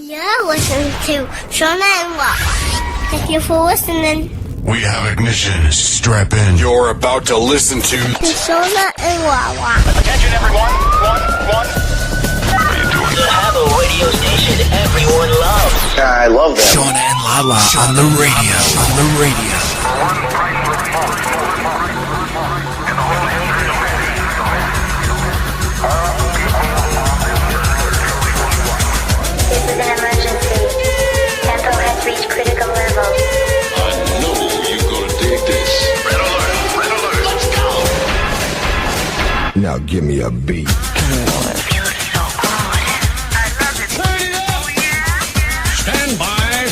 You're listening to Shawna and LaLa. Thank you for listening. We have ignition. Strap in. You're about to listen to Shawna and LaLa. Attention, everyone. One. To have a radio station everyone loves. I love that. Shawna and LaLa on the radio. This is an emergency. Tempo has reached critical level. I know you're gonna dig this. Red alert. Let's go. Now give me a beat. Stand by.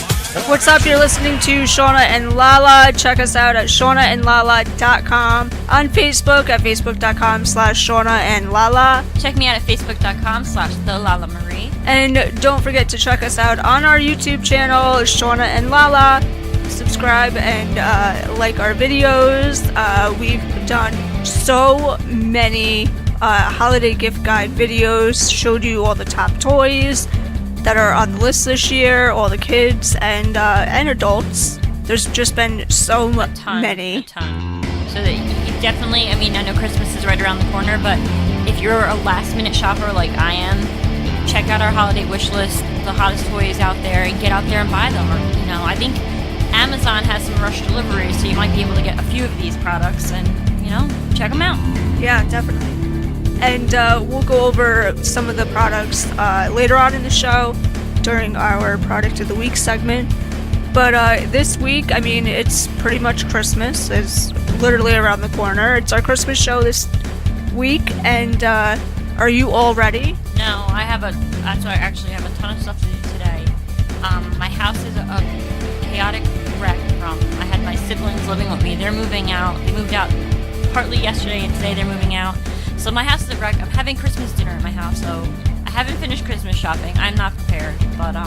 What's up? You're listening to Shawna and LaLa. Check us out at shawnaandlala.com. On Facebook at facebook.com/Shawna and LaLa. Check me out at facebook.com/TheLalaMarie. And don't forget to check us out on our YouTube channel, Shawna and LaLa. Subscribe and like our videos. We've done so many holiday gift guide videos, showed you all the top toys that are on the list this year, all the kids and adults. There's just been so many. A ton. So that you definitely, I know Christmas is right around the corner, but if you're a last minute shopper like I am, check out our holiday wish list, the hottest toys out there, and get out there and buy them. Or, I think Amazon has some rush delivery, so you might be able to get a few of these products and, check them out. Yeah, definitely. And we'll go over some of the products later on in the show during our Product of the Week segment. But this week, it's pretty much Christmas. It's literally around the corner. It's our Christmas show this week, and are you all ready? No, I actually have a ton of stuff to do today. My house is a chaotic wreck I had my siblings living with me. They're moving out. They moved out partly yesterday, and today they're moving out. So my house is a wreck. I'm having Christmas dinner at my house, so I haven't finished Christmas shopping. I'm not prepared, but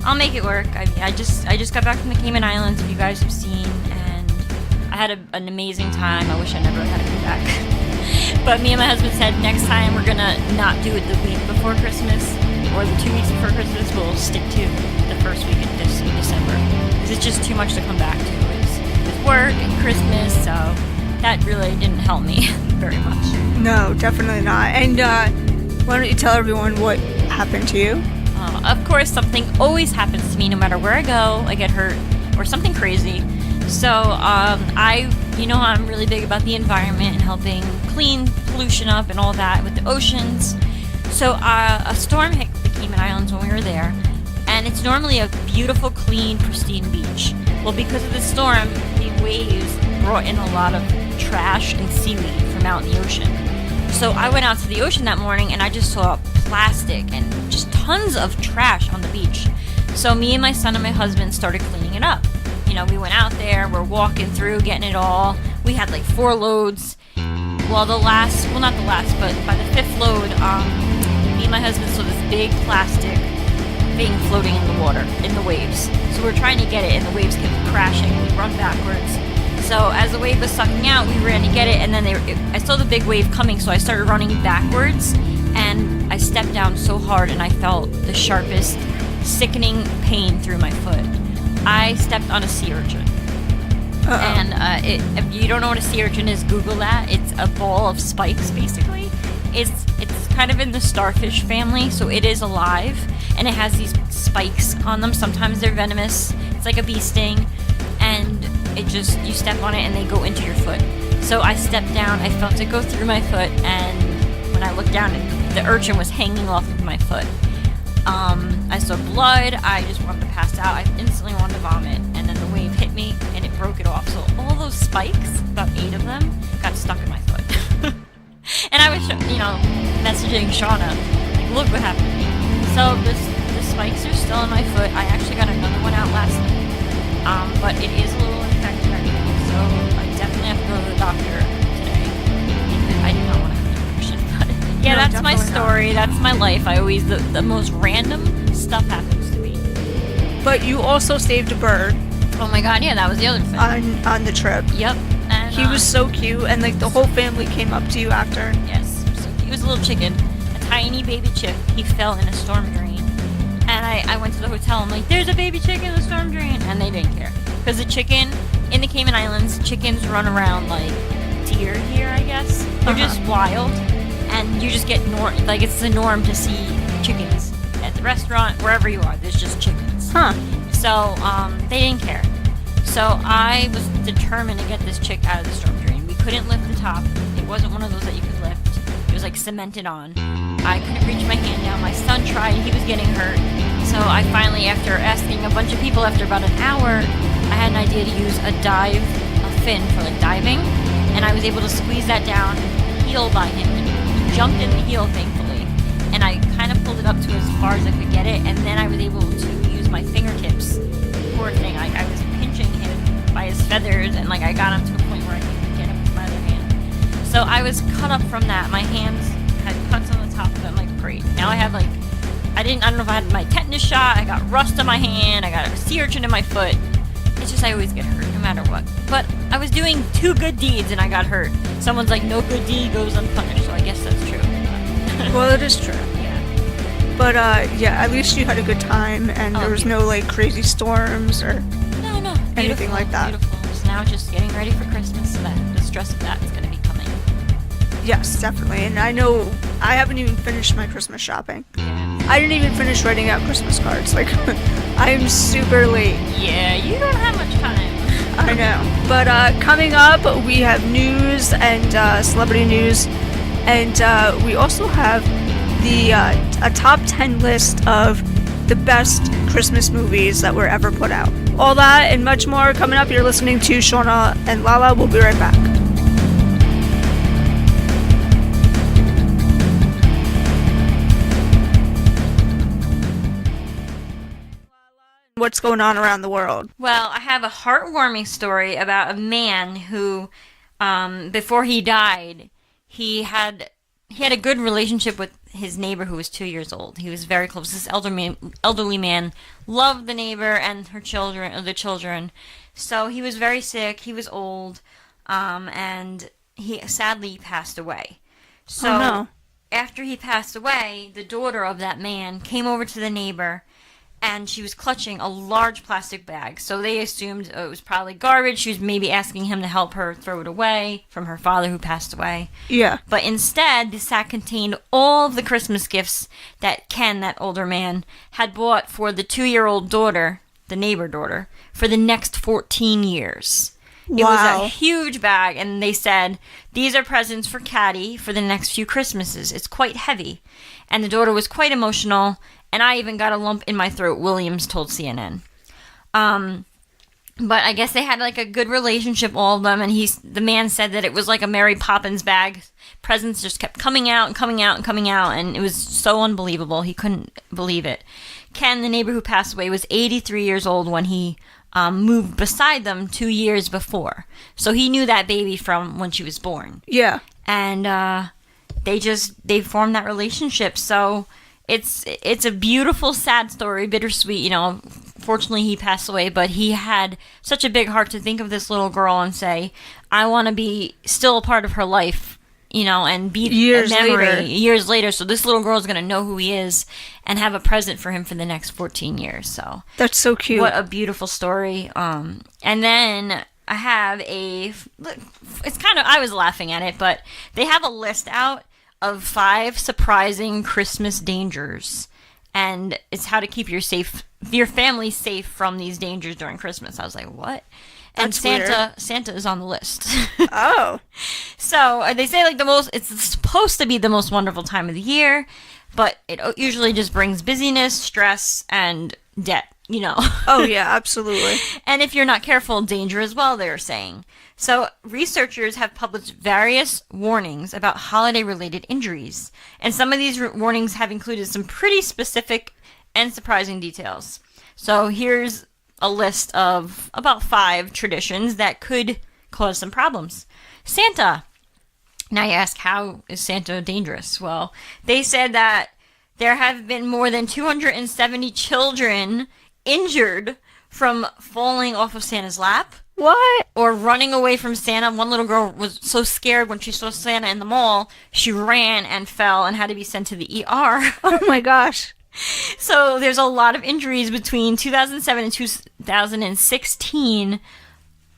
I'll make it work. I just got back from the Cayman Islands, if you guys have seen, and I had an amazing time. I wish I never had to come back. But me and my husband said next time we're gonna not do it the week before Christmas or the 2 weeks before Christmas. We'll stick to the first week in December, because it's just too much to come back to. It's with work and Christmas, so that really didn't help me very much. No, definitely not. And why don't you tell everyone what happened to you? Of course, something always happens to me no matter where I go. I get hurt or something crazy. So I'm really big about the environment and helping clean pollution up and all that with the oceans. So a storm hit the Cayman Islands when we were there, and it's normally a beautiful, clean, pristine beach. Well, because of the storm, the waves brought in a lot of trash and seaweed from out in the ocean. So I went out to the ocean that morning and I just saw plastic and just tons of trash on the beach. So me and my son and my husband started cleaning it up. We went out there, we're walking through, getting it all. We had like 4 loads. Well, not the last, but by the 5th load, me and my husband saw this big plastic thing floating in the water, in the waves. So we're trying to get it and the waves kept crashing. We run backwards. So as the wave was sucking out, we ran to get it, and then I saw the big wave coming, so I started running backwards, and I stepped down so hard, and I felt the sharpest, sickening pain through my foot. I stepped on a sea urchin. Uh-oh. And if you don't know what a sea urchin is, Google that. It's a ball of spikes, basically. It's kind of in the starfish family, so it is alive, and it has these spikes on them. Sometimes they're venomous. It's like a bee sting, and you step on it and they go into your foot. So I stepped down, I felt it go through my foot, and when I looked down, the urchin was hanging off of my foot. I saw blood, I just wanted to pass out, I instantly wanted to vomit, and then the wave hit me and it broke it off. So all those spikes, about 8 of them, got stuck in my foot. And I was, messaging Shawna, like, look what happened to me. So the spikes are still in my foot. I actually got another one out last night. But it is a little infected, I think, so I definitely have to go to the doctor today. I do not want to have an infection. But yeah, No, that's my story. That's my life. The most random stuff happens to me. But you also saved a bird. Oh my god, yeah, that was the other thing. On the trip. Yep. And, He was so cute, and like the whole family came up to you after. Yes. So he was a little chicken, a tiny baby chick. He fell in a storm drain. And I I went to the hotel. I'm like, there's a baby chicken in the storm drain. And they didn't care. Because the chicken, in the Cayman Islands, chickens run around like deer here, I guess. They're just wild. And you just get, it's the norm to see chickens. At the restaurant, wherever you are, there's just chickens. Huh. So, they didn't care. So I was determined to get this chick out of the storm drain. We couldn't lift the top. It wasn't one of those that you could lift. It was like cemented on. I couldn't reach my hand down. My son tried. He was getting hurt. So I finally, after asking a bunch of people, after about an hour, I had an idea to use a fin for like diving. And I was able to squeeze that down, heel by him. He jumped in the heel, thankfully. And I kind of pulled it up to as far as I could get it. And then I was able to use my fingertips. Poor thing. I was pinching him by his feathers. And like I got him to a point where I could get him with my other hand. So I was cut up from that. My hands had cuts on the top of it. I'm like, great. Now I have like, I don't know if I had my tetanus shot. I got rust on my hand. I got a sea urchin in my foot. It's just I always get hurt no matter what. But I was doing 2 good deeds and I got hurt. Someone's like, no good deed goes unpunished. So I guess that's true. Well, it is true. Yeah. But, yeah, at least you had a good time and there was no, like, crazy storms or No. anything like that. Beautiful. So now just getting ready for Christmas so that the stress of that is going to be coming. Yes, definitely. And I know I haven't even finished my Christmas shopping. Yeah. I didn't even finish writing out Christmas cards. Like, I'm super late. Yeah, you don't have much time. I know. But coming up, we have news and celebrity news. And we also have a top 10 list of the best Christmas movies that were ever put out. All that and much more coming up. You're listening to Shawna and LaLa. We'll be right back. What's going on around the world? Well, I have a heartwarming story about a man who, before he died, he had a good relationship with his neighbor who was 2 years old. He was very close. This elderly man loved the neighbor and the children. So he was very sick. He was old, and he sadly passed away. So Oh, no. after he passed away, the daughter of that man came over to the neighbor. And she was clutching a large plastic bag. So they assumed it was probably garbage. She was maybe asking him to help her throw it away from her father who passed away. Yeah. But instead, the sack contained all of the Christmas gifts that Ken, that older man, had bought for the 2-year-old daughter, the neighbor daughter, for the next 14 years. It was Wow. a huge bag, and they said, these are presents for Caddy for the next few Christmases. It's quite heavy. And the daughter was quite emotional, and I even got a lump in my throat, Williams told CNN. But I guess they had like a good relationship, all of them, and the man said that it was like a Mary Poppins bag. Presents just kept coming out and coming out and coming out, and it was so unbelievable. He couldn't believe it. Ken, the neighbor who passed away, was 83 years old when he moved beside them 2 years before. So he knew that baby from when she was born. Yeah. And they formed that relationship. So it's a beautiful, sad story, bittersweet. You know, fortunately he passed away, but he had such a big heart to think of this little girl and say, I want to be still a part of her life, you know, and be Years a memory later. years later. So this little girl is going to know who he is and have a present for him for the next 14 years. So That's so cute. what a beautiful story. And then I have I was laughing at it, but they have a list out of 5 surprising Christmas dangers, and it's how to keep your family safe from these dangers during Christmas. I was like, what? And That's weird. Santa is on the list. Oh. So they say like it's supposed to be the most wonderful time of the year, but it usually just brings busyness, stress, and debt, you know. Oh, yeah, absolutely. And if you're not careful, danger as well, they're saying. So researchers have published various warnings about holiday-related injuries. And some of these warnings have included some pretty specific and surprising details. So here's a list of about 5 traditions that could cause some problems. Santa. Now you ask, how is Santa dangerous? Well, they said that there have been more than 270 children injured from falling off of Santa's lap. What? Or running away from Santa. One little girl was so scared when she saw Santa in the mall, she ran and fell and had to be sent to the ER. Oh my gosh. So there's a lot of injuries between 2007 and 2016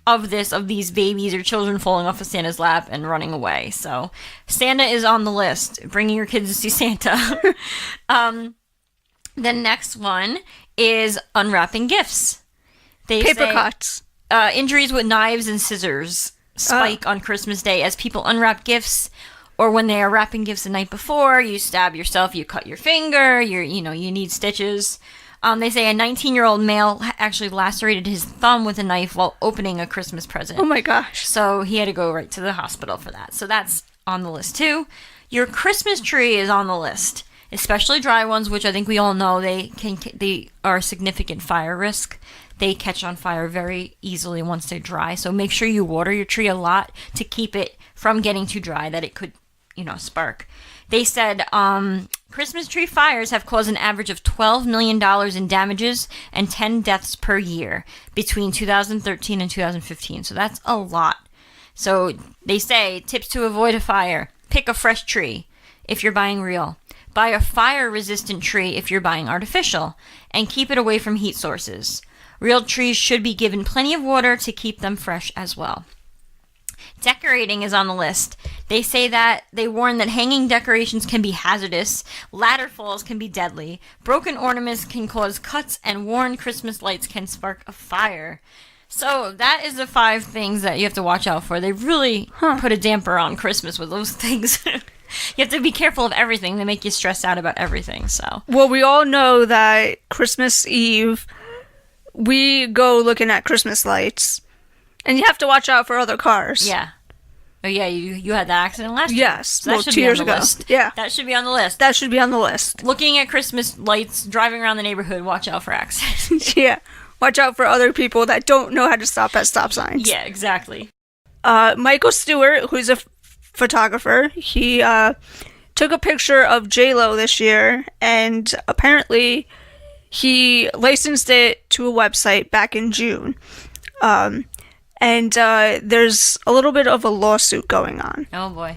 of these babies or children falling off of Santa's lap and running away. So Santa is on the list. Bringing your kids to see Santa. The next one is unwrapping gifts. Paper cuts. Injuries with knives and scissors spike on Christmas Day as people unwrap gifts, or when they are wrapping gifts the night before, you stab yourself, you cut your finger, you need stitches. They say a 19-year-old male actually lacerated his thumb with a knife while opening a Christmas present. Oh my gosh. So he had to go right to the hospital for that. So that's on the list too. Your Christmas tree is on the list, especially dry ones, which I think we all know they are a significant fire risk. They catch on fire very easily once they're dry. So make sure you water your tree a lot to keep it from getting too dry that it could, spark. They said Christmas tree fires have caused an average of $12 million in damages and 10 deaths per year between 2013 and 2015. So that's a lot. So they say tips to avoid a fire. Pick a fresh tree if you're buying real. Buy a fire-resistant tree if you're buying artificial. And keep it away from heat sources. Real trees should be given plenty of water to keep them fresh as well. Decorating is on the list. They say that they warn that hanging decorations can be hazardous, ladder falls can be deadly, broken ornaments can cause cuts, and worn Christmas lights can spark a fire. So that is the 5 things that you have to watch out for. They really put a damper on Christmas with those things. You have to be careful of everything. They make you stressed out about everything. So, well, we all know that Christmas Eve, we go looking at Christmas lights, and you have to watch out for other cars. Yeah. Oh, yeah, you had that accident last year. Yes, So that should 2 be years on the ago. list. Yeah. That should be on the list. That should be on the list. Looking at Christmas lights, driving around the neighborhood, watch out for accidents. Yeah. Watch out for other people that don't know how to stop at stop signs. Yeah, exactly. Michael Stewart, who's a photographer, he took a picture of J-Lo this year, and apparently he licensed it to a website back in June. And there's a little bit of a lawsuit going on. Oh, boy.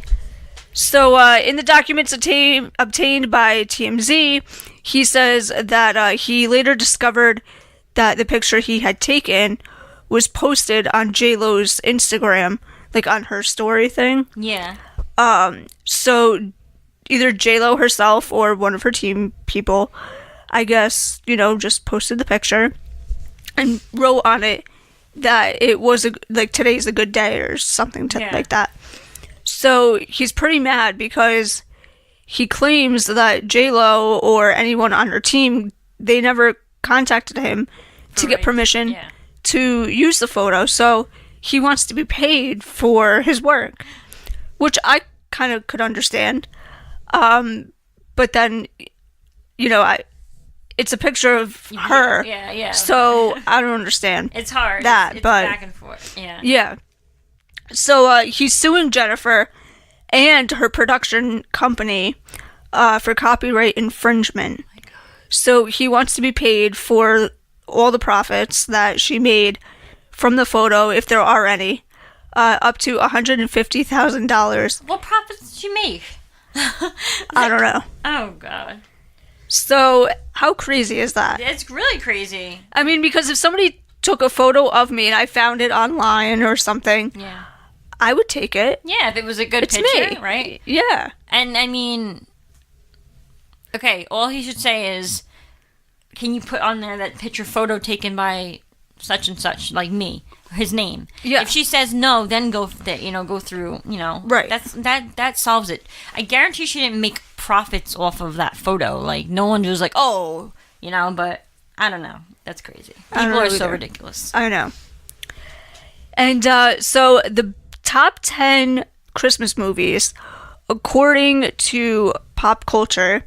So, in the documents obtained by TMZ, he says that he later discovered that the picture he had taken was posted on J-Lo's Instagram, like on her story thing. Yeah. So either J-Lo herself or one of her team people, I guess, just posted the picture and wrote on it that it was today's a good day or something like that. So he's pretty mad because he claims that J-Lo or anyone on her team, they never contacted him to get permission to use the photo. So he wants to be paid for his work, which I kind of could understand. But then, it's a picture of her. Yeah. So I don't understand. It's hard. That, it's but back and forth. Yeah. Yeah. So he's suing Jennifer and her production company for copyright infringement. Oh my God. So he wants to be paid for all the profits that she made from the photo, if there are any, up to $150,000. What profits did she make? I don't know. Oh, God. So how crazy is that? It's really crazy. I mean, because if somebody took a photo of me and I found it online or something, I would take it. Yeah, if it was a good It's picture, me. right? Yeah. And I mean, okay, all he should say is, can you put on there that picture photo taken by such and such, like me, his name? Yeah. If she says no, then go through, Right. That solves it. I guarantee she didn't make profits off of that photo. Like, no one was like, oh, but I don't know. That's crazy. People are so ridiculous. I know. And so the top 10 Christmas movies, according to pop culture,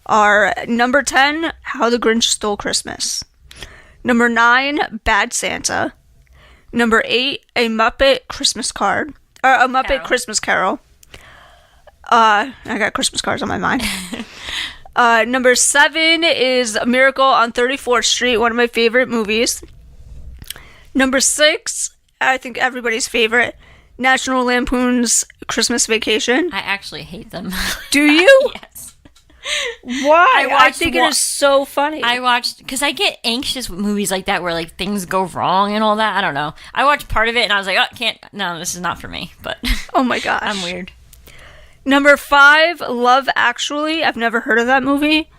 are number 10, How the Grinch Stole Christmas. Number 9, Bad Santa. Number 8, A Muppet Christmas Card. Or A Muppet Christmas Carol. I got Christmas cards on my mind. Number 7 is A Miracle on 34th Street, one of my favorite movies. Number 6, I think everybody's favorite, National Lampoon's Christmas Vacation. I actually hate them. Do you? Yes. Why? I watched think it is so funny. I watched, because I get anxious with movies like that where like things go wrong and all that. I don't know. I watched part of it and I was like, no, this is not for me. But oh my gosh. I'm weird. Number 5, Love Actually. I've never heard of that movie,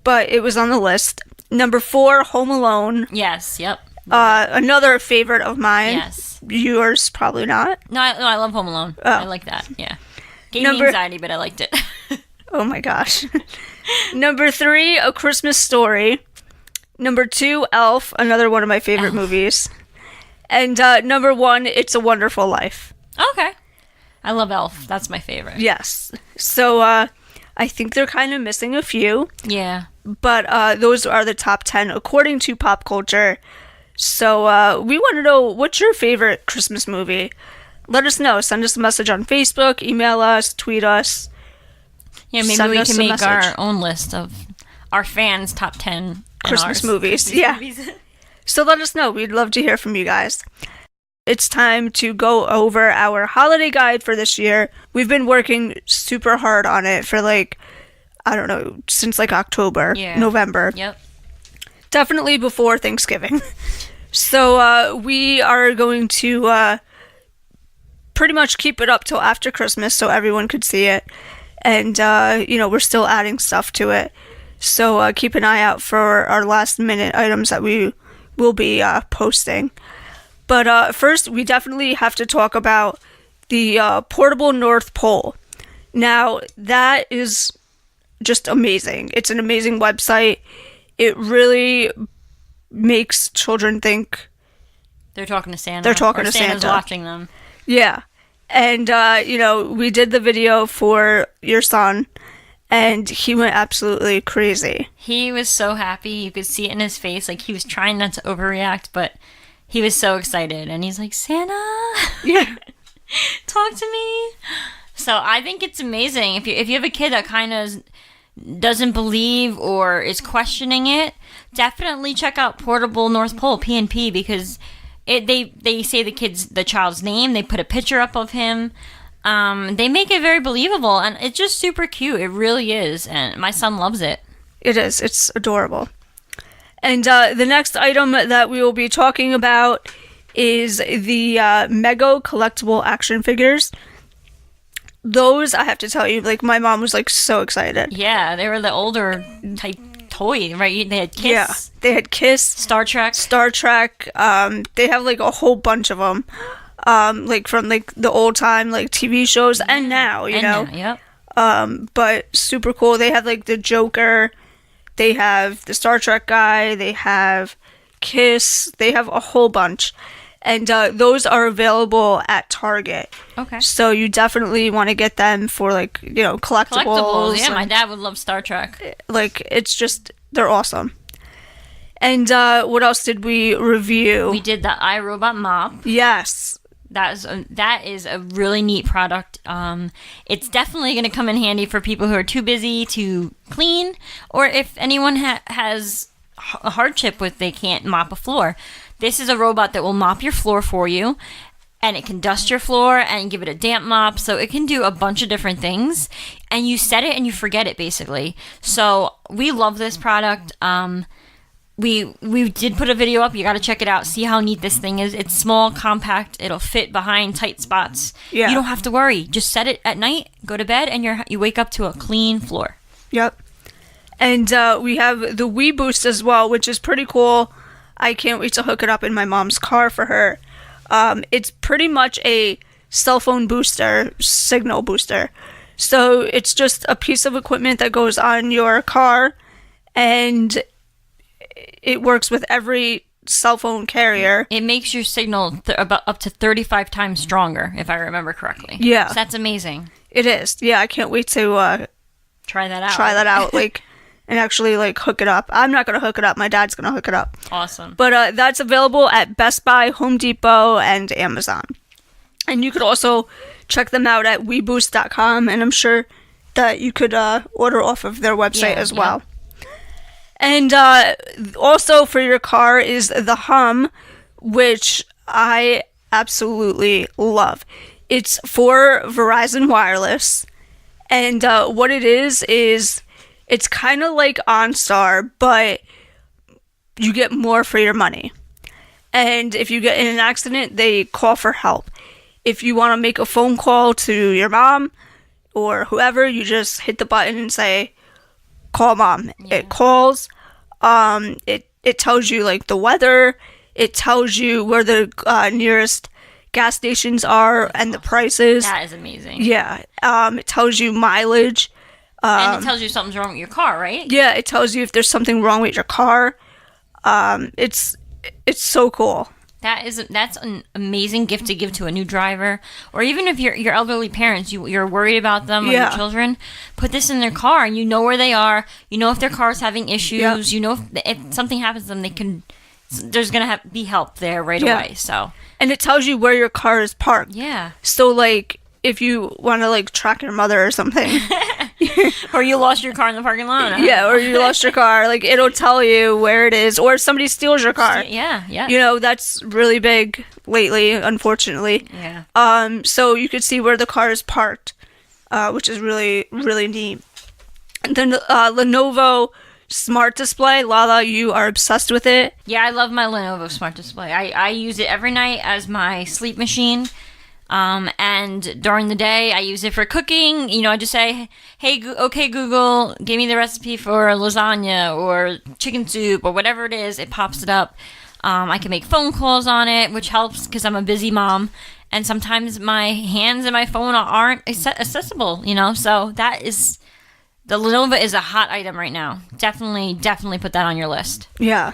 but it was on the list. Number 4, Home Alone. Yes, yep. Another favorite of mine. Yes. Yours, probably not. No, I love Home Alone. Oh. I like that, yeah. Gave me anxiety, but I liked it. Oh my gosh. Number 3, A Christmas Story. Number 2, Elf, another one of my favorite movies. And number 1, It's a Wonderful Life. Okay. I love Elf. That's my favorite. Yes. So I think they're kind of missing a few. Yeah. But those are the top 10 according to pop culture. So we want to know, what's your favorite Christmas movie? Let us know. Send us a message on Facebook, email us, tweet us. Yeah, maybe Send we us can a make message. our own list of our fans' top 10 Christmas movies. Yeah. So let us know. We'd love to hear from you guys. It's time to go over our holiday guide for this year. We've been working super hard on it for since October, November. Yep. Definitely before Thanksgiving. So we are going to pretty much keep it up till after Christmas so everyone could see it. And, we're still adding stuff to it. So keep an eye out for our last minute items that we will be posting. But first, we definitely have to talk about the portable North Pole. Now, that is just amazing. It's an amazing website. It really makes children think they're talking to Santa. They're talking to Santa's Santa. watching them. Yeah. And, we did the video for your son, and he went absolutely crazy. He was so happy. You could see it in his face. Like, he was trying not to overreact, but he was so excited. And he's like, Santa, Yeah. talk to me. So I think it's amazing. If you have a kid that kind of doesn't believe or is questioning it, definitely check out Portable North Pole, PNP, because they say the child's name, they put a picture up of him, they make it very believable, and it's just super cute. It really is, and my son loves it. It is. It's adorable. And the next item that we will be talking about is the Mego collectible action figures. Those, I have to tell you, my mom was so excited. Yeah, they were the older type toy, right? They had Kiss. Yeah, they had Kiss, Star Trek. They have a whole bunch of them, from the old time TV shows and now, you know. Yep. But super cool. They have the Joker. They have the Star Trek guy. They have Kiss. They have a whole bunch. And those are available at Target. Okay. So you definitely want to get them for collectibles. Yeah, my dad would love Star Trek. It's just, they're awesome. And what else did we review? We did the iRobot mop. Yes. That is a really neat product. It's definitely going to come in handy for people who are too busy to clean, or if anyone has a hardship with they can't mop a floor. This is a robot that will mop your floor for you, and it can dust your floor and give it a damp mop, so it can do a bunch of different things, and you set it and you forget it, basically. So we love this product. We did put a video up. You got to check it out. See how neat this thing is. It's small, compact. It'll fit behind tight spots. Yeah. You don't have to worry. Just set it at night, go to bed, and you wake up to a clean floor. Yep. And we have the Wii Boost as well, which is pretty cool. I can't wait to hook it up in my mom's car for her. It's pretty much a cell phone booster, signal booster. So it's just a piece of equipment that goes on your car, and it works with every cell phone carrier. It makes your signal about up to 35 times stronger, if I remember correctly. Yeah. So that's amazing. It is. Yeah, I can't wait to try that out. And actually hook it up. I'm not going to hook it up. My dad's going to hook it up. Awesome. But that's available at Best Buy, Home Depot, and Amazon. And you could also check them out at WeBoost.com, and I'm sure that you could order off of their website as well. And also for your car is the Hum, which I absolutely love. It's for Verizon Wireless, and what it is It's kind of like OnStar, but you get more for your money. And if you get in an accident, they call for help. If you want to make a phone call to your mom or whoever, you just hit the button and say, call mom. Yeah. It calls. It tells you like the weather. It tells you where the nearest gas stations are and the prices. That is amazing. Yeah. It tells you mileage. And it tells you something's wrong with your car, right? Yeah, it tells you if there's something wrong with your car. It's so cool. That's an amazing gift to give to a new driver, or even if your elderly parents, you're worried about them or your children. Put this in their car, and you know where they are. You know if their car's having issues. Yep. You know if something happens to them, there's gonna be help there right away. So, and it tells you where your car is parked. Yeah. So like if you want to like track your mother or something. Or you lost your car in the parking lot. Yeah, or you lost your car. Like, it'll tell you where it is. Or if somebody steals your car. Yeah. You know, that's really big lately, unfortunately. Yeah. So you could see where the car is parked, which is really, really neat. And then Lenovo Smart Display. LaLa, you are obsessed with it. Yeah, I love my Lenovo Smart Display. I use it every night as my sleep machine. And during the day, I use it for cooking. You know, I just say, hey, okay, Google, give me the recipe for lasagna or chicken soup or whatever it is. It pops it up. I can make phone calls on it, which helps because I'm a busy mom. And sometimes my hands and my phone aren't accessible, you know. So the Lenovo is a hot item right now. Definitely put that on your list. Yeah.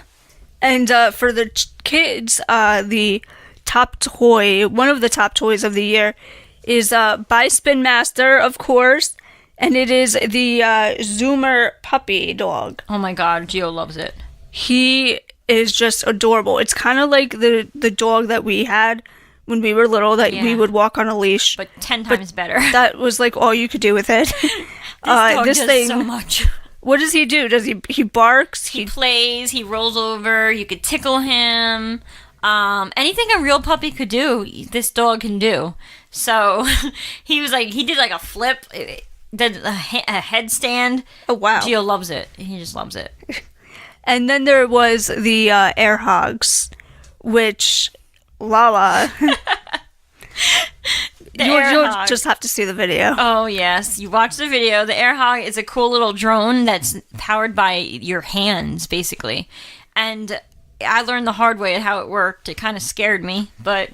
And for the kids, the top toy, one of the top toys of the year is by Spin Master, of course, and it is the Zoomer puppy dog. Oh my god, Gio loves it. He is just adorable. It's kind of like the dog that we had when we were little that we would walk on a leash. But 10 times better. That was like all you could do with it. This dog does so much. What does he do? Does he barks? He plays, he rolls over, you could tickle him. Anything a real puppy could do, this dog can do. So he did like a flip, did a headstand. Oh wow! Gio loves it. He just loves it. And then there was the air hogs, which LaLa. You'll just have to see the video. Oh yes, you watch the video. The air hog is a cool little drone that's powered by your hands, basically, and I learned the hard way how it worked. It kind of scared me, but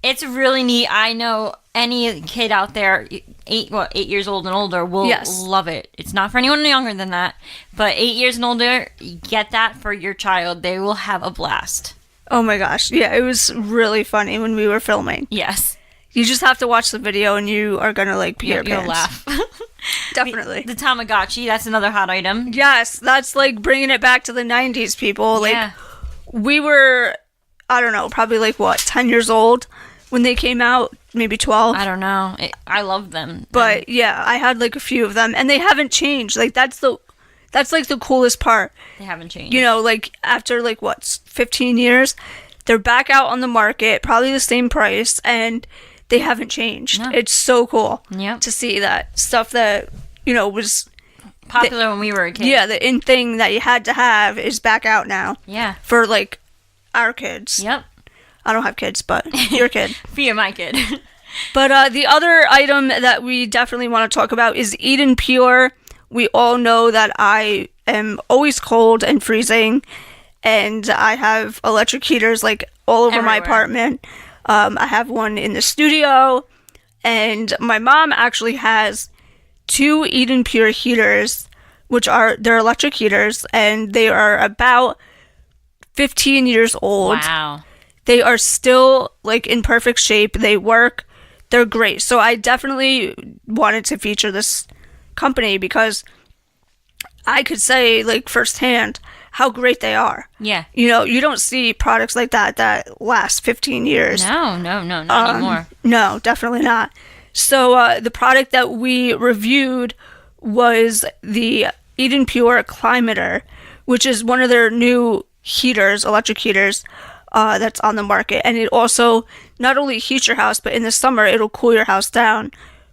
it's really neat. I know any kid out there, 8 years old and older, will love it. It's not for anyone younger than that, but 8 years and older, get that for your child. They will have a blast. Oh my gosh. Yeah, it was really funny when we were filming. Yes. You just have to watch the video and you are going to like pee your pants. You'll laugh. Definitely. The Tamagotchi, that's another hot item. Yes, that's like bringing it back to the 90s, people. Yeah. Like, we were, I don't know, probably like 10 years old when they came out, maybe 12. I don't know. I love them. But yeah, I had like a few of them and they haven't changed. Like that's like the coolest part. They haven't changed. You know, like after 15 years, they're back out on the market, probably the same price, and they haven't changed. No. It's so cool to see that stuff that, was popular when we were a kid. Yeah, the in thing that you had to have is back out now. Yeah. For our kids. Yep. I don't have kids, but your kid. For you, my kid. But the other item that we definitely want to talk about is Eden Pure. We all know that I am always cold and freezing, and I have electric heaters all over my apartment. I have one in the studio, and my mom actually has 2 Eden Pure heaters, which they're electric heaters, and they are about 15 years old. Wow. They are still in perfect shape. They work. They're great. So I definitely wanted to feature this company because I could say firsthand how great they are. Yeah. You don't see products like that last 15 years. No, not anymore. No, definitely not. So the product that we reviewed was the Eden Pure Climater, which is one of their new heaters, electric heaters, that's on the market. And it also not only heats your house, but in the summer it'll cool your house down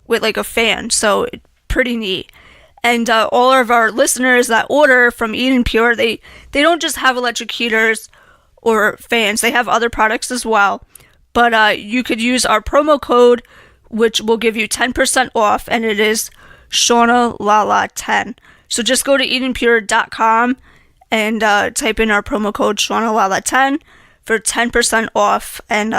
with a fan. So it's pretty neat. And all of our listeners that order from Eden Pure, they don't just have electric heaters or fans. They have other products as well. But you could use our promo code, which will give you 10% off, and it is Shawna LaLa 10. So just go to EdenPure.com and type in our promo code Shawna LaLa 10 for 10% off, and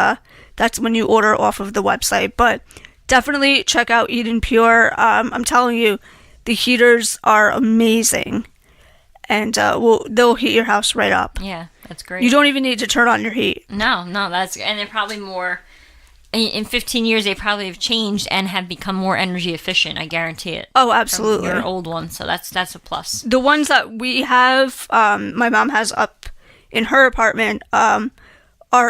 that's when you order off of the website. But definitely check out Eden Pure. I'm telling you, the heaters are amazing, and they'll heat your house right up. Yeah, that's great. You don't even need to turn on your heat. No, that's, and they're probably more. In 15 years, they probably have changed and have become more energy efficient. I guarantee it. Oh, absolutely. From your old ones, so that's a plus. The ones that we have, my mom has up in her apartment, are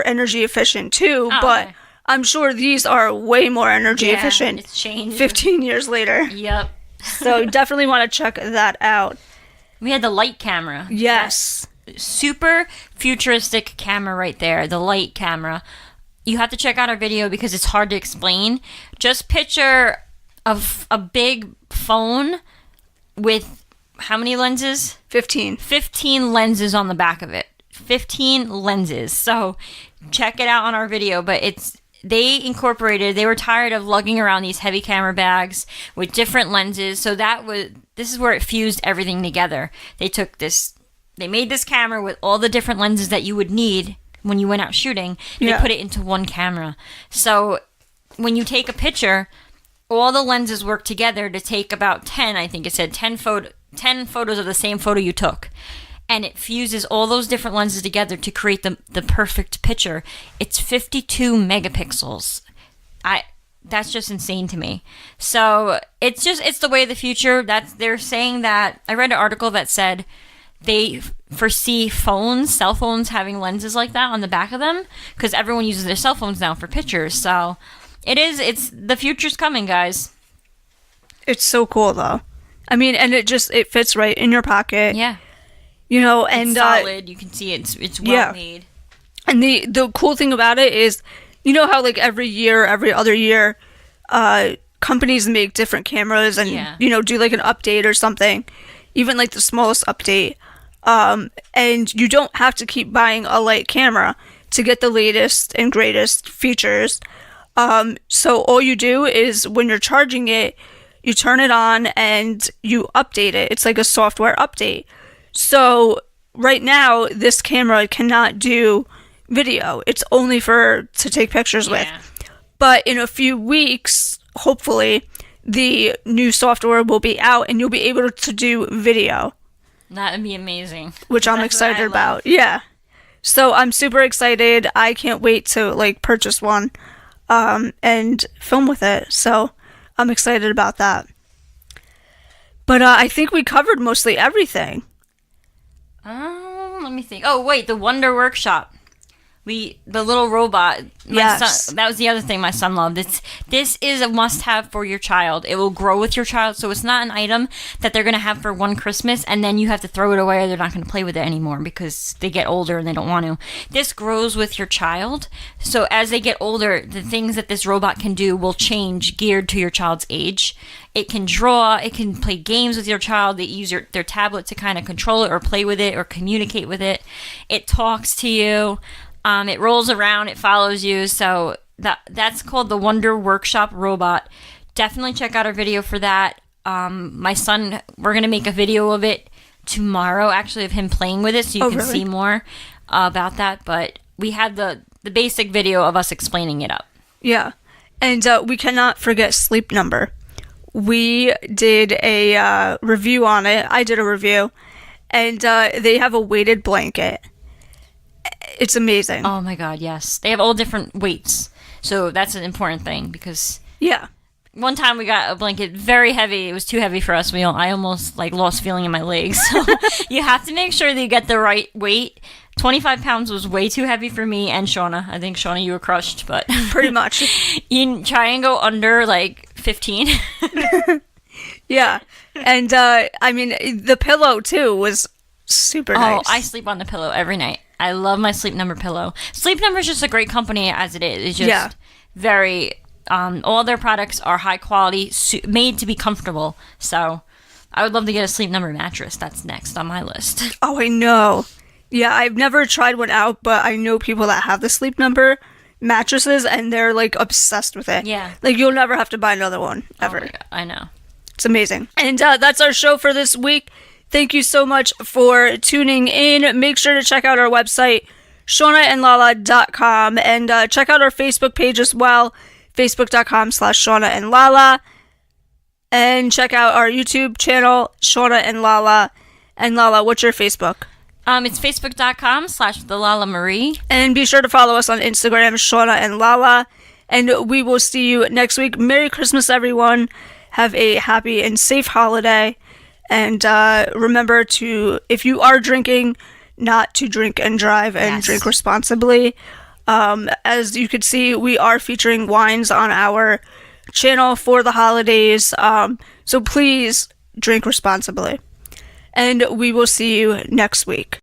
energy efficient too. Oh, but okay. I'm sure these are way more energy efficient. It's changed. 15 years later. Yep. So you definitely want to check that out. We had the light camera. Yes. Super futuristic camera right there. The light camera. You have to check out our video because it's hard to explain. Just picture a big phone with how many lenses? 15. 15 lenses on the back of it. 15 lenses. So check it out on our video. But they were tired of lugging around these heavy camera bags with different lenses. So this is where it fused everything together. They made this camera with all the different lenses that you would need when you went out shooting. They put it into one camera. So when you take a picture, all the lenses work together to take about 10, I think it said 10 photos of the same photo you took. And it fuses all those different lenses together to create the perfect picture. It's 52 megapixels. That's just insane to me. So it's the way of the future. They're saying that. I read an article that said they foresee cell phones having lenses like that on the back of them because everyone uses their cell phones now for pictures. So it's the future's coming, guys. It's so cool though. I mean, and it fits right in your pocket. Yeah. You know, and it's solid. You can see it's well made. And the cool thing about it is, you know how like every other year, companies make different cameras and do like an update or something, even like the smallest update. And you don't have to keep buying a light camera to get the latest and greatest features. So all you do is when you're charging it, you turn it on and you update it. It's like a software update. So right now, this camera cannot do video. It's only to take pictures with. But in a few weeks, hopefully, the new software will be out and you'll be able to do video. That would be amazing. Which I'm excited about. Yeah. So I'm super excited. I can't wait to like purchase one and film with it. So I'm excited about that. But I think we covered mostly everything. Let me think. Oh, wait, the Wonder Workshop. The little robot. Son, that was the other thing my son loved. This is a must-have for your child. It will grow with your child, so it's not an item that they're going to have for one Christmas, and then you have to throw it away or they're not going to play with it anymore because they get older and they don't want to. This grows with your child, so as they get older, the things that this robot can do will change geared to your child's age. It can draw, it can play games with your child. They use their tablet to kind of control it or play with it or communicate with it. It talks to you. It rolls around, it follows you, so that's called the Wonder Workshop robot. Definitely check out our video for that. My son, we're going to make a video of it tomorrow, actually, of him playing with it, so you can see more about that, but we had the basic video of us explaining it up. Yeah, and we cannot forget Sleep Number. We did a review on it. I did a review, and they have a weighted blanket. It's amazing. Oh my god, yes. They have all different weights. So that's an important thing because one time we got a blanket very heavy. It was too heavy for us. I almost lost feeling in my legs. So you have to make sure that you get the right weight. 25 pounds was way too heavy for me and Shawna. I think Shawna, you were crushed, but pretty much. You try and go under 15. Yeah. And I mean the pillow too was super nice. Oh, I sleep on the pillow every night. I love my Sleep Number pillow. Sleep Number is just a great company as it is. It's just very, all their products are high quality, made to be comfortable. So I would love to get a Sleep Number mattress. That's next on my list. Oh, I know. Yeah, I've never tried one out, but I know people that have the Sleep Number mattresses, and they're like obsessed with it. Yeah. Like, you'll never have to buy another one ever. Oh my God, I know. It's amazing. And that's our show for this week. Thank you so much for tuning in. Make sure to check out our website, shawnaandlala.com, and check out our Facebook page as well, facebook.com/shawnaandlala. And check out our YouTube channel, Shawna and LaLa. And LaLa, what's your Facebook? It's facebook.com/LaLa Marie. And be sure to follow us on Instagram, Shawna and LaLa. And we will see you next week. Merry Christmas, everyone. Have a happy and safe holiday. And remember to, if you are drinking, not to drink and drive, and Yes. drink responsibly. As you can see, we are featuring wines on our channel for the holidays. So please drink responsibly. And we will see you next week.